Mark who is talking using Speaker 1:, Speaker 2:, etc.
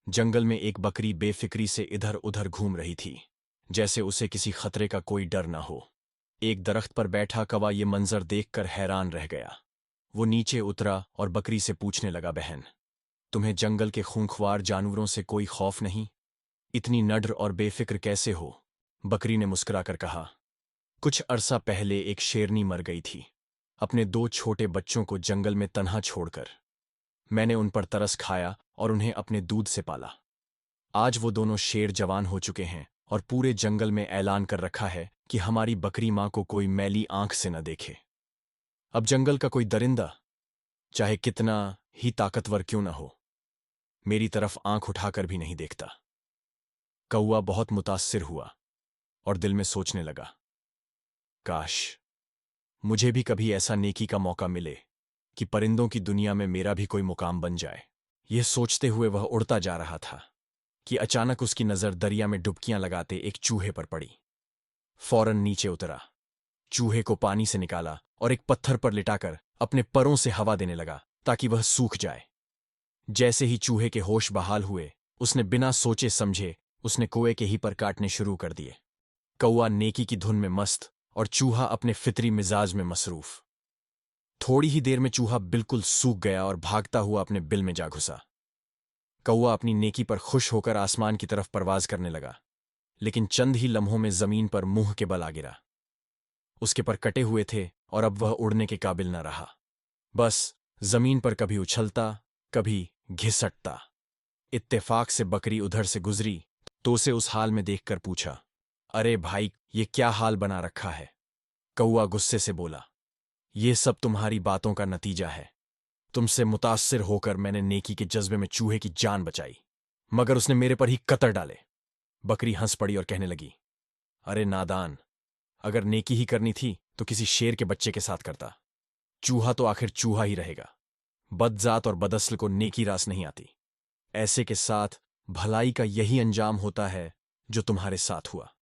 Speaker 1: जंगल में एक बकरी बेफिक्री से इधर उधर घूम रही थी, जैसे उसे किसी खतरे का कोई डर न हो। एक दरख्त पर बैठा कौवा ये मंजर देखकर हैरान रह गया। वो नीचे उतरा और बकरी से पूछने लगा, बहन, तुम्हें जंगल के खूंखार जानवरों से कोई खौफ नहीं? इतनी नड्र और बेफिक्र कैसे हो? बकरी ने मुस्कुराकर कहा, कुछ अरसा पहले एक शेरनी मर गई थी, अपने 2 छोटे बच्चों को जंगल में तन्हा छोड़कर। मैंने उन पर तरस खाया और उन्हें अपने दूध से पाला। आज वो दोनों शेर जवान हो चुके हैं और पूरे जंगल में ऐलान कर रखा है कि हमारी बकरी माँ को कोई मैली आंख से न देखे। अब जंगल का कोई दरिंदा, चाहे कितना ही ताकतवर क्यों न हो, मेरी तरफ आंख उठाकर भी नहीं देखता। कौवा बहुत मुतासिर हुआ और दिल में सोचने लगा, काश मुझे भी कभी ऐसा नेकी का मौका मिले कि परिंदों की दुनिया में मेरा भी कोई मुकाम बन जाए। यह सोचते हुए वह उड़ता जा रहा था कि अचानक उसकी नजर दरिया में डुबकियां लगाते एक चूहे पर पड़ी। फौरन नीचे उतरा, चूहे को पानी से निकाला और एक पत्थर पर लिटाकर अपने परों से हवा देने लगा ताकि वह सूख जाए। जैसे ही चूहे के होश बहाल हुए, उसने बिना सोचे समझे उसने कुएं के ही पर काटने शुरू कर दिए। कौवा नेकी की धुन में मस्त और चूहा अपने फितरी मिजाज में मसरूफ। थोड़ी ही देर में चूहा बिल्कुल सूख गया और भागता हुआ अपने बिल में जा घुसा। कौवा अपनी नेकी पर खुश होकर आसमान की तरफ परवाज करने लगा, लेकिन चंद ही लम्हों में जमीन पर मुंह के बल आ गिरा। उसके पर कटे हुए थे और अब वह उड़ने के काबिल न रहा। बस जमीन पर कभी उछलता, कभी घिसटता। इत्तेफाक से बकरी उधर से गुजरी तो उसे उस हाल में देखकर पूछा, अरे भाई, ये क्या हाल बना रखा है? कौवा गुस्से से बोला, ये सब तुम्हारी बातों का नतीजा है। तुमसे मुतासिर होकर मैंने नेकी के जज्बे में चूहे की जान बचाई, मगर उसने मेरे पर ही कतर डाले। बकरी हंस पड़ी और कहने लगी, अरे नादान, अगर नेकी ही करनी थी तो किसी शेर के बच्चे के साथ करता। चूहा तो आखिर चूहा ही रहेगा। बदजात और बदअस्ल को नेकी रास नहीं आती। ऐसे के साथ भलाई का यही अंजाम होता है जो तुम्हारे साथ हुआ।